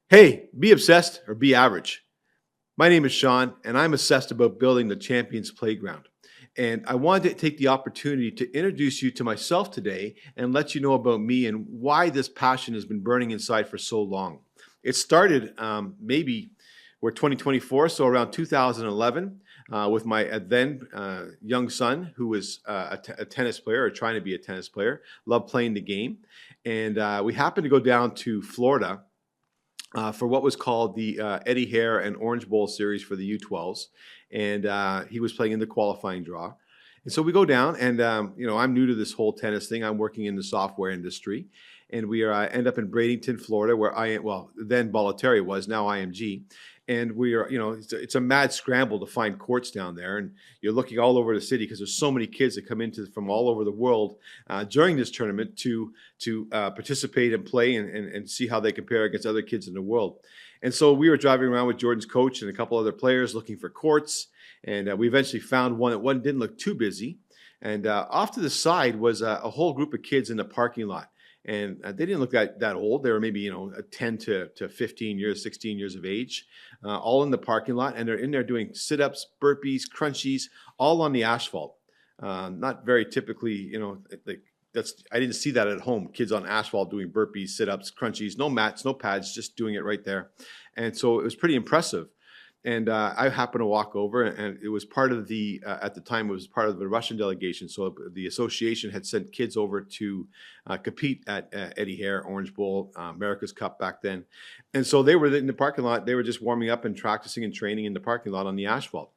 Hey, be obsessed or be average. My name is Sean, and I'm obsessed about building the Champions Playground. And I wanted to take the opportunity to introduce you to myself today and let you know about me and why this passion has been burning inside for so long. It started maybe we're 2024, so around 2011, with my then young son, who was a tennis player or trying to be a tennis player, loved playing the game. And we happened to go down to Florida for what was called the Eddie Hare and Orange Bowl series for the U12s, and he was playing in the qualifying draw. And so we go down, and I'm new to this whole tennis thing. I'm working in the software industry, and we are end up in Bradenton, Florida, where I am. Well, then Bolletary was, now IMG, and we are. It's a mad scramble to find courts down there, and you're looking all over the city because there's so many kids that come into from all over the world during this tournament to participate and play and see how they compare against other kids in the world. And so we were driving around with Jordan's coach and a couple other players looking for courts, and we eventually found one that one didn't look too busy. And off to the side was a whole group of kids in the parking lot. And they didn't look that old. They were maybe 10 to 15 years, 16 years of age, all in the parking lot, and they're in there doing sit-ups, burpees, crunchies, all on the asphalt. Not very typically, like I didn't see that at home. Kids on asphalt doing burpees, sit-ups, crunchies, no mats, no pads, just doing it right there. And so it was pretty impressive. And I happened to walk over, and it was part of the at the time it was part of the Russian delegation. So the association had sent kids over to compete at Eddie Hare, Orange Bowl, America's Cup back then. And so they were in the parking lot. They were just warming up and practicing and training in the parking lot on the asphalt.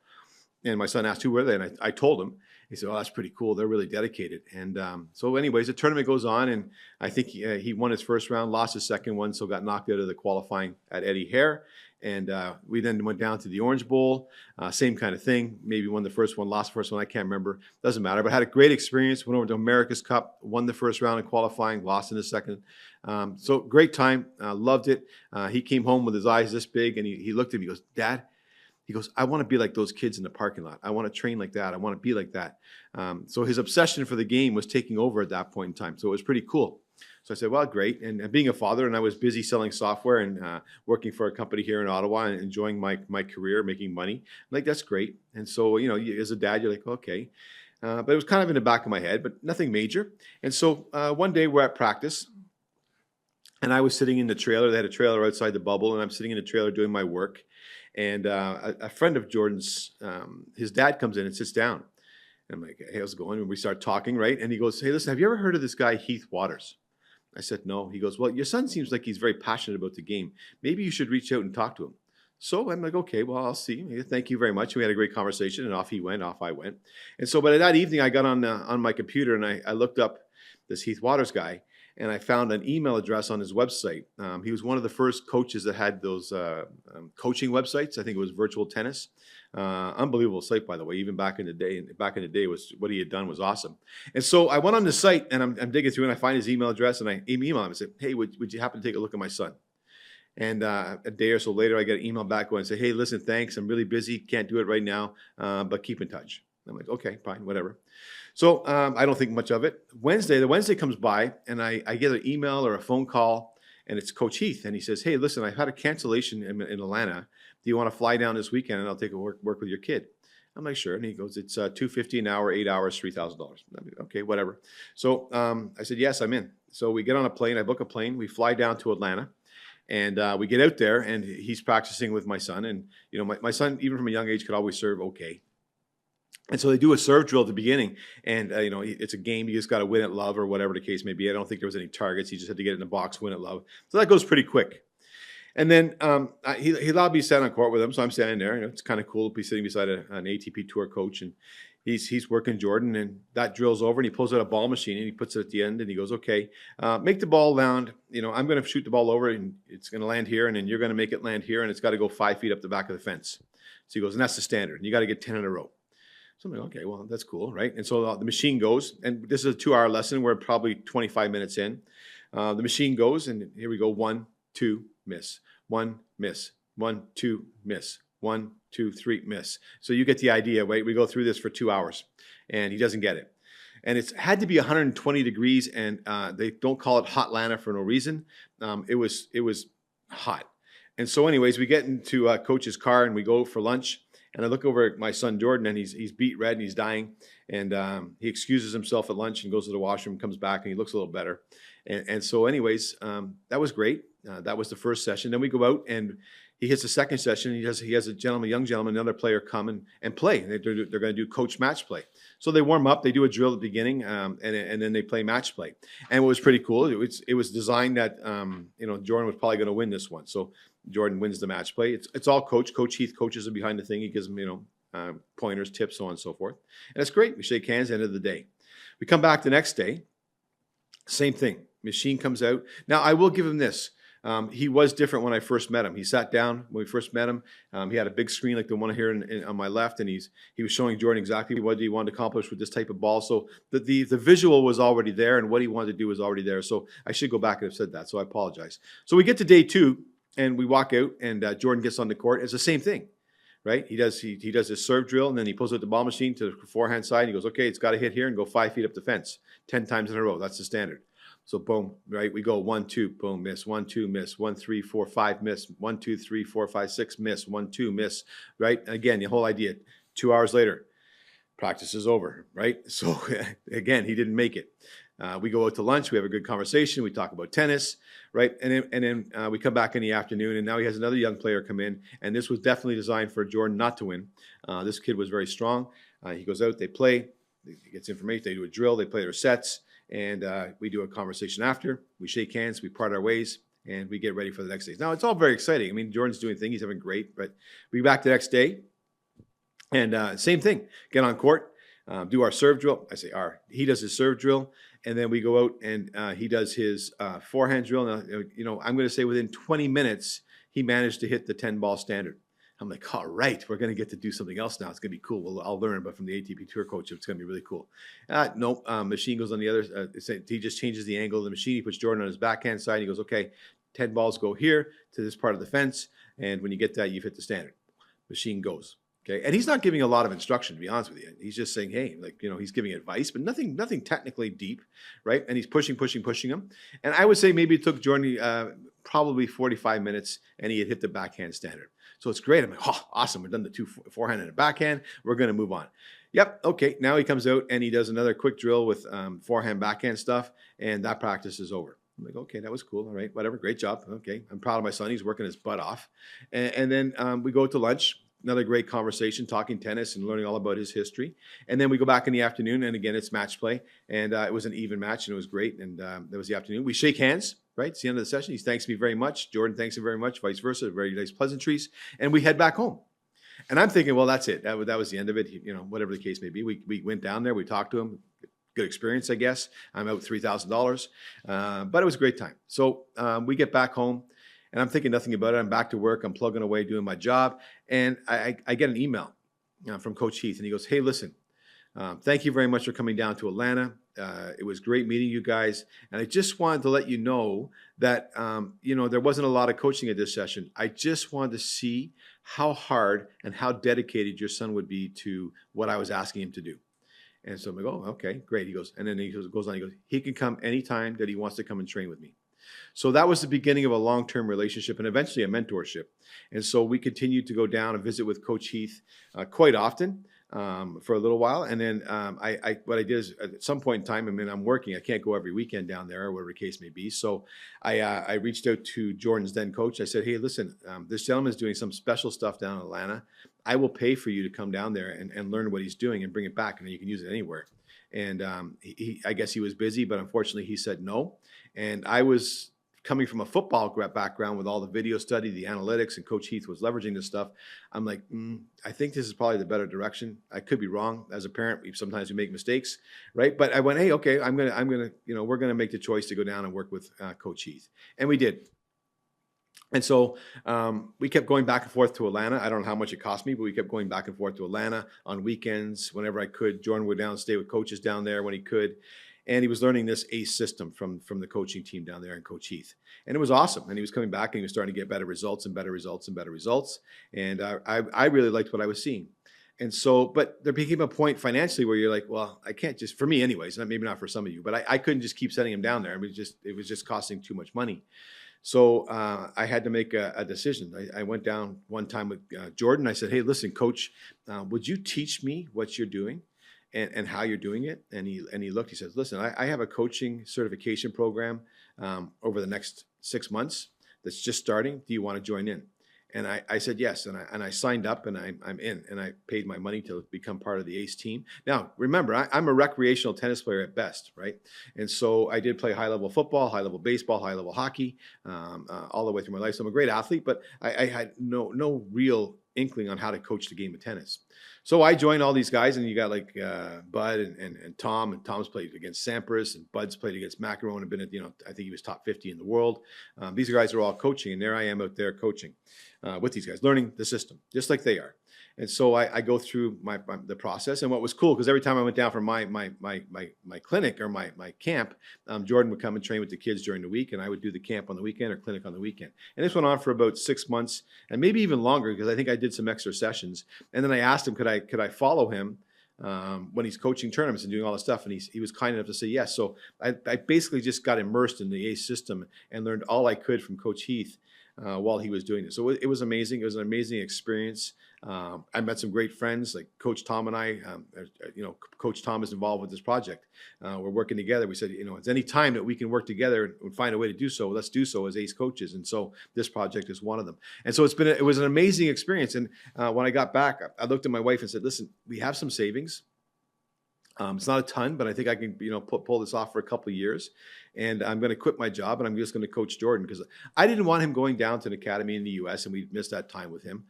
And my son asked who were they, and I told him. He said, "Oh, that's pretty cool. They're really dedicated." And so, anyways, the tournament goes on, and I think he won his first round, lost his second one, so got knocked out of the qualifying at Eddie Hare. And we then went down to the Orange Bowl, same kind of thing. Maybe won the first one, lost the first one. I can't remember. Doesn't matter. But had a great experience. Went over to America's Cup, won the first round in qualifying, lost in the second. So great time. Loved it. He came home with his eyes this big, and he looked at me. He goes, "Dad." He goes, "I want to be like those kids in the parking lot. I want to train like that. I want to be like that." So his obsession for the game was taking over at that point in time. So it was pretty cool. So I said, "Well, great." And being a father, and I was busy selling software and working for a company here in Ottawa and enjoying my career, making money. I'm like, that's great. And so, as a dad, you're like, okay. But it was kind of in the back of my head, but nothing major. And so one day we're at practice, and I was sitting in the trailer. They had a trailer outside the bubble, and I'm sitting in the trailer doing my work. And a friend of Jordan's, his dad comes in and sits down. And I'm like, "Hey, how's it going?" And we start talking, right? And he goes, "Hey, listen, have you ever heard of this guy, Heath Waters?" I said, "No." He goes, "Well, your son seems like he's very passionate about the game. Maybe you should reach out and talk to him." So I'm like, "Okay, well, I'll see. Thank you very much." We had a great conversation, and off he went, off I went. And so, but that evening, I got on my computer and I looked up this Heath Waters guy, and I found an email address on his website. He was one of the first coaches that had those coaching websites. I think it was Virtual Tennis. Unbelievable site, by the way. Even back in the day, was what he had done was awesome. And so I went on the site and I'm digging through and I find his email address and I email him and say, "Hey, would you happen to take a look at my son?" And a day or so later, I get an email back going and say, "Hey, listen, thanks. I'm really busy. Can't do it right now, but keep in touch." I'm like, "Okay, fine, whatever." So I don't think much of it. The Wednesday comes by and I get an email or a phone call and it's Coach Heath. And he says, "Hey, listen, I've had a cancellation in Atlanta. Do you want to fly down this weekend and I'll take a work with your kid?" I'm like, "Sure." And he goes, "It's $250 an hour, 8 hours, $3,000. Okay, whatever. So I said, "Yes, I'm in." So we get on a plane. I book a plane. We fly down to Atlanta. And we get out there, and he's practicing with my son. And, my son, even from a young age, could always serve okay. And so they do a serve drill at the beginning, and it's a game. You just got to win at love or whatever the case may be. I don't think there was any targets. He just had to get in the box, win at love. So that goes pretty quick. And then he allowed me to stand on court with him, so I'm standing there. It's kind of cool to be sitting beside an ATP Tour coach, and he's working Jordan, and that drill's over, and he pulls out a ball machine, and he puts it at the end, and he goes, "Okay, make the ball land. I'm going to shoot the ball over, and it's going to land here, and then you're going to make it land here, and it's got to go 5 feet up the back of the fence." So he goes, "And that's the standard. And you got to get 10 in a row." So I'm like, "Okay, well, that's cool, right?" And so the machine goes, and this is a 2-hour lesson. We're probably 25 minutes in. The machine goes, and here we go. 1, 2, miss. 1, miss. 1, 2, miss. 1, 2, 3, miss. So you get the idea, right? We go through this for 2 hours, and he doesn't get it. And it's had to be 120 degrees, and they don't call it hot Atlanta for no reason. It was hot. And so anyways, we get into coach's car and we go for lunch. And I look over at my son Jordan, and he's beet red and he's dying. And he excuses himself at lunch and goes to the washroom, comes back, and he looks a little better. And so anyways, that was great. That was the first session. Then we go out and he hits the second session. He has a young gentleman, another player come and play. They're going to do coach match play. So they warm up, they do a drill at the beginning, and then they play match play. And what was pretty cool, it was designed that Jordan was probably going to win this one. So Jordan wins the match play. It's all coach. Coach Heath coaches him behind the thing. He gives him pointers, tips, so on and so forth. And it's great. We shake hands. End of the day. We come back the next day. Same thing. Machine comes out. Now I will give him this. He was different when I first met him. He sat down when we first met him. He had a big screen like the one here on my left, and he was showing Jordan exactly what he wanted to accomplish with this type of ball. So the visual was already there, and what he wanted to do was already there. So I should go back and have said that. So I apologize. So we get to day 2, and we walk out, and Jordan gets on the court. It's the same thing, right? He does his serve drill, and then he pulls out the ball machine to the forehand side. And he goes, okay, it's got to hit here and go 5 feet up the fence 10 times in a row. That's the standard. So boom, right? We go 1, 2, boom, miss, 1, 2, miss, 1, 3, 4, 5, miss, 1, 2, 3, 4, 5, 6, miss, 1, 2, miss, right? And again, the whole idea, 2 hours later, practice is over, right? So again, he didn't make it. We go out to lunch, we have a good conversation, we talk about tennis, right? And then we come back in the afternoon, and now he has another young player come in, and this was definitely designed for Jordan not to win. This kid was very strong. He goes out, they play, he gets information, they do a drill, they play their sets, and we do a conversation after. We shake hands, we part our ways, and we get ready for the next day. Now, it's all very exciting. I mean, Jordan's doing things, he's having great, but we back the next day, and same thing. Get on court, do our serve drill. I say he does his serve drill, and then we go out and he does his forehand drill. Now, I'm going to say within 20 minutes, he managed to hit the 10-ball standard. I'm like, all right, we're going to get to do something else now. It's going to be cool. Well, I'll learn, but from the ATP Tour coach, it's going to be really cool. Nope, machine goes on the other. He just changes the angle of the machine. He puts Jordan on his backhand side. He goes, okay, 10 balls go here to this part of the fence, and when you get that, you've hit the standard. Machine goes. Okay, and he's not giving a lot of instruction, to be honest with you. He's just saying, hey, he's giving advice, but nothing technically deep, right? And he's pushing him. And I would say maybe it took Jordan probably 45 minutes, and he had hit the backhand standard. So it's great. I'm like, oh, awesome. We've done the 2 forehand and a backhand. We're going to move on. Yep. Okay. Now he comes out and he does another quick drill with forehand, backhand stuff, and that practice is over. I'm like, okay, that was cool. All right, whatever. Great job. Okay. I'm proud of my son. He's working his butt off. And then we go to lunch. Another great conversation, talking tennis and learning all about his history. And then we go back in the afternoon, and again, it's match play. And it was an even match, and it was great. And that was the afternoon. We shake hands, right? It's the end of the session. He thanks me very much. Jordan thanks him very much, vice versa. Very nice pleasantries. And we head back home. And I'm thinking, well, that's it. That was the end of it. Whatever the case may be. We went down there. We talked to him. Good experience, I guess. I'm out $3,000. But it was a great time. So we get back home. And I'm thinking nothing about it. I'm back to work. I'm plugging away doing my job. And I get an email from Coach Heath. And he goes, hey, listen, thank you very much for coming down to Atlanta. It was great meeting you guys. And I just wanted to let you know that, there wasn't a lot of coaching at this session. I just wanted to see how hard and how dedicated your son would be to what I was asking him to do. And so I'm like, oh, okay, great. He goes, and then he goes on, he can come anytime that he wants to come and train with me. So that was the beginning of a long-term relationship and eventually a mentorship. And so we continued to go down and visit with Coach Heath quite often for a little while. And then what I did is at some point in time, I'm working. I can't go every weekend down there or whatever the case may be. So I reached out to Jordan's then coach. I said, hey, listen, this gentleman is doing some special stuff down in Atlanta. I will pay for you to come down there and learn what he's doing and bring it back, and then you can use it anywhere. And I guess he was busy, but unfortunately he said no. And I was coming from a football background with all the video study, the analytics, and Coach Heath was leveraging this stuff. I'm like, I think this is probably the better direction. I could be wrong. As a parent, sometimes we make mistakes, right? But I went, hey, okay, we're gonna make the choice to go down and work with Coach Heath, and we did. And so we kept going back and forth to Atlanta. I don't know how much it cost me, but we kept going back and forth to Atlanta on weekends whenever I could. Jordan would down and stay with coaches down there when he could. And he was learning this ACE system from the coaching team down there and Coach Heath. And it was awesome. And he was coming back and he was starting to get better results and better results and better results. And I really liked what I was seeing. And so, but there became a point financially where you're like, well, I can't just, for me anyways, maybe not for some of you, but I couldn't just keep sending him down there. I mean, it was just costing too much money. So I had to make a decision. I went down one time with Jordan. I said, "Hey, listen, Coach, would you teach me what you're doing and how you're doing it?" And he looked. He says, "Listen, I have a coaching certification program over the next 6 months that's just starting. Do you want to join in?" And I said yes, and I signed up, and I'm in, and I paid my money to become part of the ACE team. Now, remember, I'm a recreational tennis player at best, right? And so I did play high level football, high level baseball, high level hockey, all the way through my life. So I'm a great athlete, but I had no real inkling on how to coach the game of tennis. So I joined all these guys, and you got like Bud and Tom, and Tom's played against Sampras, and Bud's played against McEnroe, and been at, I think he was top 50 in the world. These guys are all coaching, and there I am out there coaching with these guys, learning the system, just like they are. And so I go through the process. And what was cool, because every time I went down for my clinic or my camp, Jordan would come and train with the kids during the week, and I would do the camp on the weekend or clinic on the weekend. And this went on for about 6 months, and maybe even longer, because I think I did some extra sessions. And then I asked him, could I follow him when he's coaching tournaments and doing all this stuff, and he was kind enough to say yes. So I basically just got immersed in the ACE system and learned all I could from Coach Heath while he was doing this. So it was amazing. It was an amazing experience. I met some great friends like Coach Tom and I. Coach Tom is involved with this project. We're working together. We said, it's any time that we can work together and find a way to do so, let's do so as ACE coaches. And so this project is one of them. And so it was an amazing experience. And when I got back, I looked at my wife and said, listen, we have some savings. It's not a ton, but I think I can, pull this off for a couple of years, and I'm going to quit my job, and I'm just going to coach Jordan, because I didn't want him going down to an academy in the U.S. and we'd missed that time with him.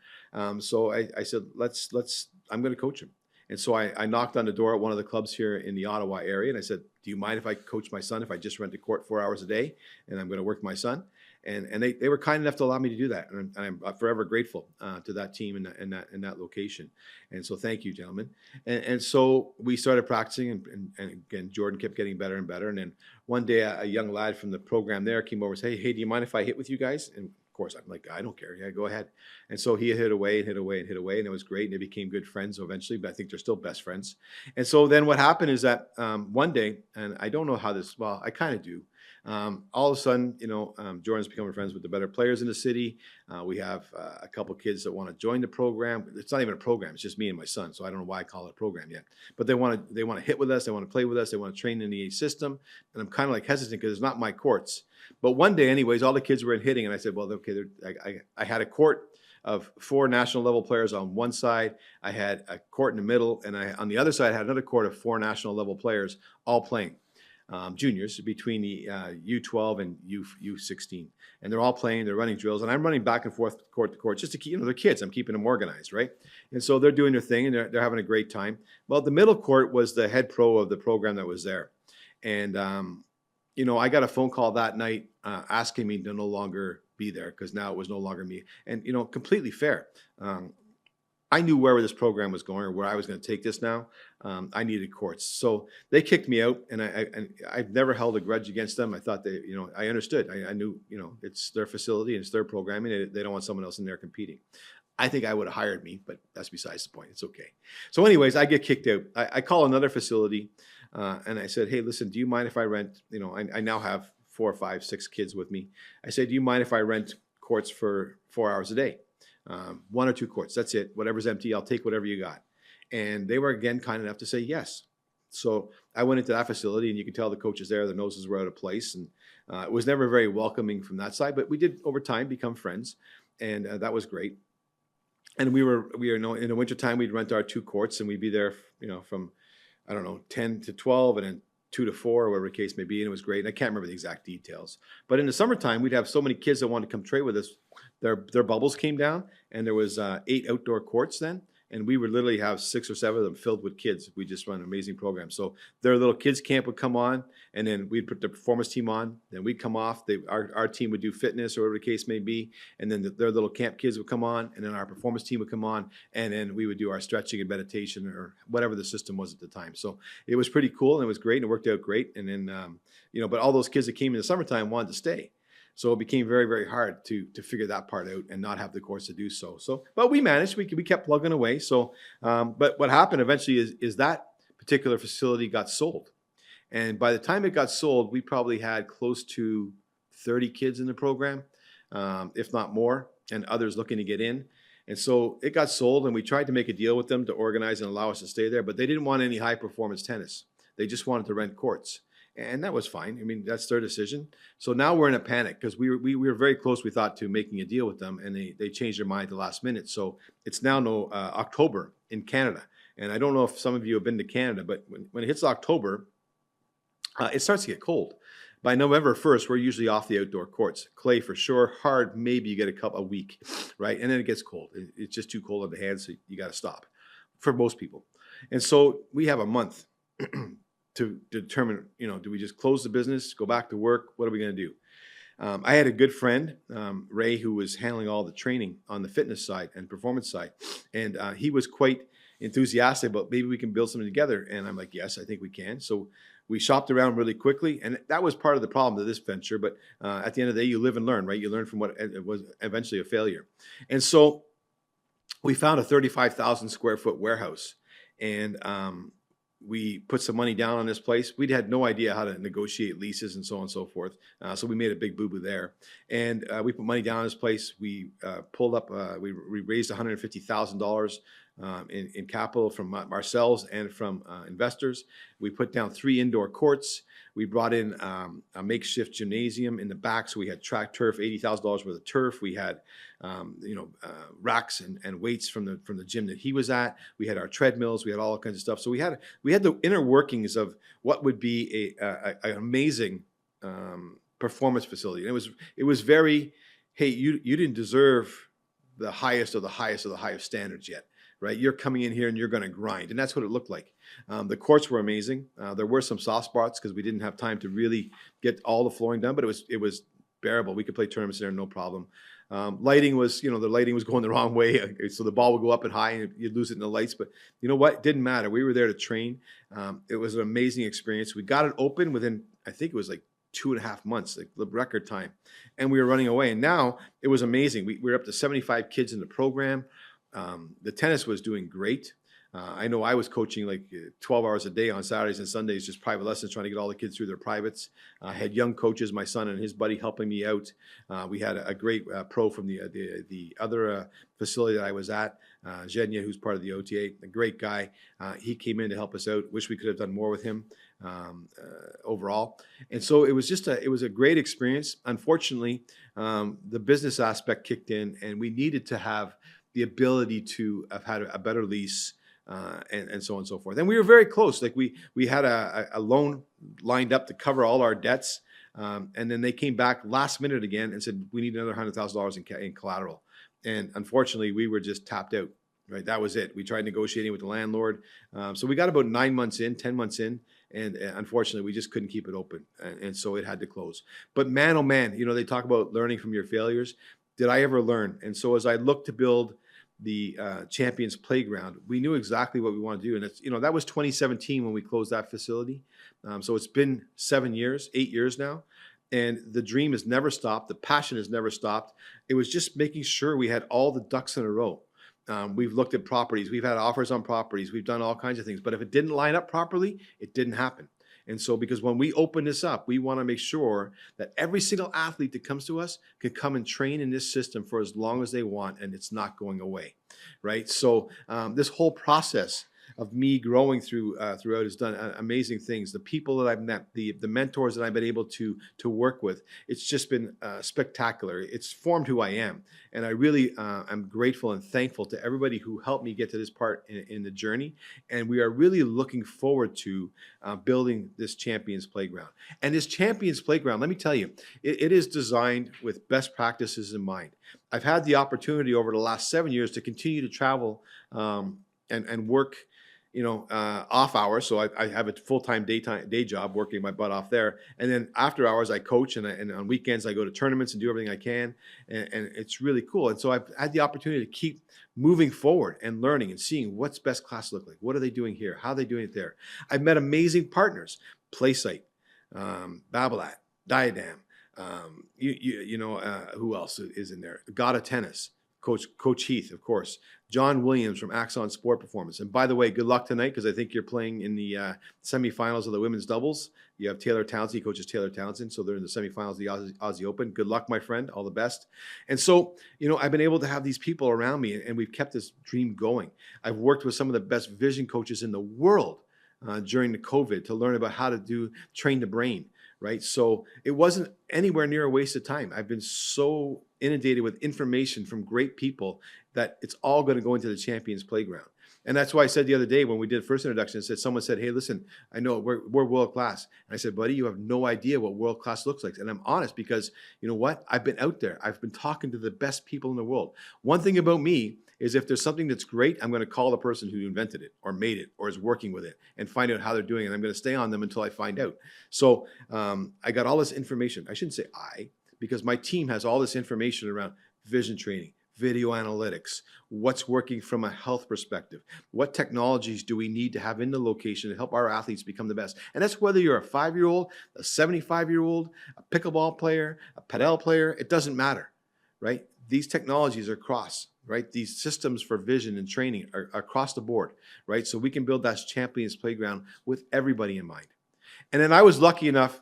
So I said, I'm going to coach him. And so I knocked on the door at one of the clubs here in the Ottawa area, and I said, do you mind if I coach my son, if I just rent the court 4 hours a day, and I'm going to work my son? And they were kind enough to allow me to do that, and I'm forever grateful to that team and that location. And so thank you, gentlemen. And so we started practicing, and again, Jordan kept getting better and better. And then one day, a young lad from the program there came over and said, hey, do you mind if I hit with you guys? And of course, I'm like, I don't care. Yeah, go ahead. And so he hit away, and it was great. And they became good friends eventually, but I think they're still best friends. And so then what happened is that one day, and I don't know how this, well, I kind of do. All of a sudden, Jordan's becoming friends with the better players in the city. We have a couple kids that want to join the program. It's not even a program; it's just me and my son. So I don't know why I call it a program yet. But they want to hit with us. They want to play with us. They want to train in the ACE system. And I'm kind of like hesitant because it's not my courts. But one day, anyways, all the kids were in hitting, and I said, well, okay. I had a court of 4 national level players on one side. I had a court in the middle, and on the other side, I had another court of 4 national level players all playing. Juniors between the U12 and U16, and they're all playing. They're running drills, and I'm running back and forth court to court just to keep, they're kids. I'm keeping them organized, right? And so they're doing their thing, and they're having a great time. Well, the middle court was the head pro of the program that was there, and I got a phone call that night asking me to no longer be there because now it was no longer me, and completely fair. I knew where this program was going or where I was going to take this now. I needed courts. So they kicked me out, and I've never held a grudge against them. I thought I understood. I knew, it's their facility and it's their programming. They don't want someone else in there competing. I think I would have hired me, but that's besides the point. It's okay. So anyways, I get kicked out. I call another facility, and I said, hey, listen, do you mind if I rent, I now have 4, 5, 6 kids with me. I said, do you mind if I rent courts for 4 hours a day? 1 or 2 courts, that's it. Whatever's empty, I'll take whatever you got. And they were, again, kind enough to say yes. So I went into that facility, and you could tell the coaches there, their noses were out of place. And it was never very welcoming from that side, but we did, over time, become friends. And that was great. And we were in the wintertime, we'd rent our 2 courts, and we'd be there, from, 10 to 12, and then 2 to 4, or whatever the case may be, and it was great. And I can't remember the exact details. But in the summertime, we'd have so many kids that wanted to come trade with us. Their bubbles came down, and there was 8 outdoor courts then, and we would literally have 6 or 7 of them filled with kids. We just run an amazing program. So their little kids camp would come on, and then we'd put the performance team on. Then we'd come off. Our team would do fitness or whatever the case may be, and then their little camp kids would come on, and then our performance team would come on, and then we would do our stretching and meditation or whatever the system was at the time. So it was pretty cool, and it was great, and it worked out great. And then but all those kids that came in the summertime wanted to stay. So it became very, very hard to figure that part out and not have the course to do so. But we managed. We kept plugging away. So, but what happened eventually is that particular facility got sold, and by the time it got sold, we probably had close to 30 kids in the program, if not more, and others looking to get in. And so it got sold, and we tried to make a deal with them to organize and allow us to stay there, but they didn't want any high performance tennis. They just wanted to rent courts. And that was fine. I mean, that's their decision. So now we're in a panic because we were very close, we thought, to making a deal with them, and they changed their mind at the last minute. So it's now October in Canada. And I don't know if some of you have been to Canada, but when it hits October, it starts to get cold. By November 1st, we're usually off the outdoor courts. Clay for sure, hard, maybe you get a week, right? And then it gets cold. It's just too cold on the hands, so you got to stop for most people. And so we have a month to determine, do we just close the business, go back to work? What are we going to do? I had a good friend, Ray, who was handling all the training on the fitness side and performance side. And he was quite enthusiastic about maybe we can build something together. And I'm like, yes, I think we can. So we shopped around really quickly, and that was part of the problem to this venture. But at the end of the day, you live and learn, right? You learn from what it was eventually a failure. And so we found a 35,000 square foot warehouse, and we put some money down on this place. We'd had no idea how to negotiate leases and so on and so forth. So we made a big boo-boo there. And we put money down on this place. We pulled up, we raised $150,000 in capital from ourselves and from investors. We put down 3 indoor courts. We brought in a makeshift gymnasium in the back, so we had track turf, $80,000 worth of turf. We had, racks and weights from the gym that he was at. We had our treadmills. We had all kinds of stuff. So we had the inner workings of what would be an amazing performance facility. And it was very, hey, you didn't deserve the highest of the highest of the highest standards yet. Right, you're coming in here and you're going to grind, and that's what it looked like. The courts were amazing. There were some soft spots because we didn't have time to really get all the flooring done, but it was bearable. We could play tournaments there, no problem. Lighting was, the lighting was going the wrong way, so the ball would go up and high, and you'd lose it in the lights. But you know what? It didn't matter. We were there to train. It was an amazing experience. We got it open within, I think it was like 2.5 months, like the record time, and we were running away. And now it was amazing. We were up to 75 kids in the program. The tennis was doing great. I know I was coaching like 12 hours a day on Saturdays and Sundays, just private lessons, trying to get all the kids through their privates. I had young coaches, my son and his buddy, helping me out. We had a great pro from the other facility that I was at, Zhenya, who's part of the OTA, a great guy. He came in to help us out. Wish we could have done more with him overall. And so it was a great experience. Unfortunately, the business aspect kicked in, and we needed to have the ability to have had a better lease and so on and so forth. And we were very close. Like we had a loan lined up to cover all our debts. And then they came back last minute again and said, we need another $100,000 in collateral. And unfortunately, we were just tapped out, right? That was it. We tried negotiating with the landlord. So we got about 10 months in, and unfortunately, we just couldn't keep it open. And so it had to close. But man, oh man, they talk about learning from your failures. Did I ever learn? And so as I looked to build the Champions Playground, we knew exactly what we wanted to do. And it's, that was 2017 when we closed that facility. So it's been 8 years now. And the dream has never stopped. The passion has never stopped. It was just making sure we had all the ducks in a row. We've looked at properties. We've had offers on properties. We've done all kinds of things. But if it didn't line up properly, it didn't happen. And so because when we open this up, we want to make sure that every single athlete that comes to us can come and train in this system for as long as they want, and it's not going away, right? So this whole process of me growing throughout has done amazing things. The people that I've met, the mentors that I've been able to work with, it's just been spectacular. It's formed who I am. And I really am grateful and thankful to everybody who helped me get to this part in the journey. And we are really looking forward to building this Champions Playground. And this Champions Playground, let me tell you, it is designed with best practices in mind. I've had the opportunity over the last 7 years to continue to travel and work off hours. So I have a full-time day job working my butt off there. And then after hours, I coach, and on weekends, I go to tournaments and do everything I can. And it's really cool. And so I've had the opportunity to keep moving forward and learning and seeing what's best class look like. What are they doing here? How are they doing it there? I've met amazing partners, Playsight, Babolat, Diadem, who else is in there? Gata Tennis. Coach Heath, of course, John Williams from Axon Sport Performance. And by the way, good luck tonight because I think you're playing in the semifinals of the women's doubles. You have Taylor Townsend, he coaches Taylor Townsend, so they're in the semifinals of the Aussie Open. Good luck, my friend. All the best. And so, I've been able to have these people around me, and we've kept this dream going. I've worked with some of the best vision coaches in the world during the COVID to learn about how to train the brain, right? So it wasn't anywhere near a waste of time. I've been so inundated with information from great people that it's all going to go into the Champions Playground. And that's why I said the other day when we did first introduction, someone said, hey, listen, I know we're world class. And I said, buddy, you have no idea what world class looks like. And I'm honest because you know what? I've been out there. I've been talking to the best people in the world. One thing about me is if there's something that's great, I'm going to call the person who invented it or made it or is working with it and find out how they're doing it. And I'm going to stay on them until I find out. So I got all this information. I shouldn't say because my team has all this information around vision training, video analytics, what's working from a health perspective, what technologies do we need to have in the location to help our athletes become the best. And that's whether you're a 5-year-old, a 75-year-old, a pickleball player, a padel player, it doesn't matter, right? These technologies are across, right? These systems for vision and training are across the board, right? So we can build that Champions Playground with everybody in mind. And then I was lucky enough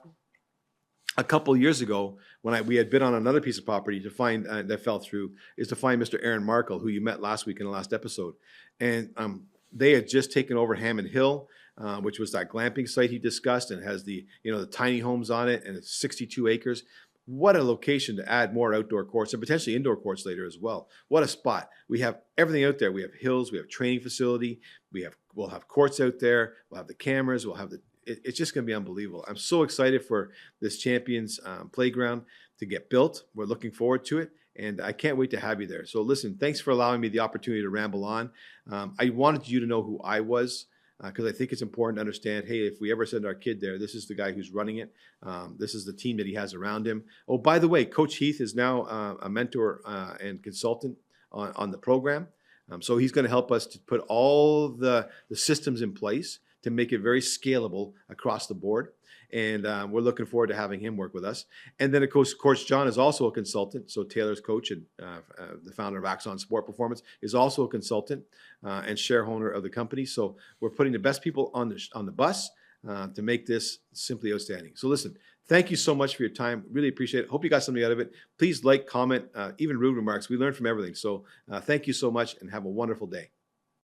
a couple of years ago when we had bid on another piece of property to find that fell through is to find Mr. Aaron Markle, who you met last week in the last episode. And they had just taken over Hammond Hill, which was that glamping site he discussed and has the tiny homes on it, and it's 62 acres. What a location to add more outdoor courts and potentially indoor courts later as well. What a spot. We have everything out there. We have hills, we have training facility, we'll have courts out there, we'll have the cameras, it's just going to be unbelievable. I'm so excited for this Champions Playground to get built. We're looking forward to it, and I can't wait to have you there. So listen, thanks for allowing me the opportunity to ramble on. I wanted you to know who I was because I think it's important to understand, hey, if we ever send our kid there, this is the guy who's running it. This is the team that he has around him. Oh, by the way, Coach Heath is now a mentor and consultant on the program. So he's going to help us to put all the systems in place to make it very scalable across the board. And we're looking forward to having him work with us. And then, of course, John is also a consultant. So Taylor's coach and the founder of Axon Sport Performance is also a consultant and shareholder of the company. So we're putting the best people on the bus to make this simply outstanding. So listen, thank you so much for your time. Really appreciate it. Hope you got something out of it. Please like, comment, even rude remarks. We learn from everything. So thank you so much and have a wonderful day.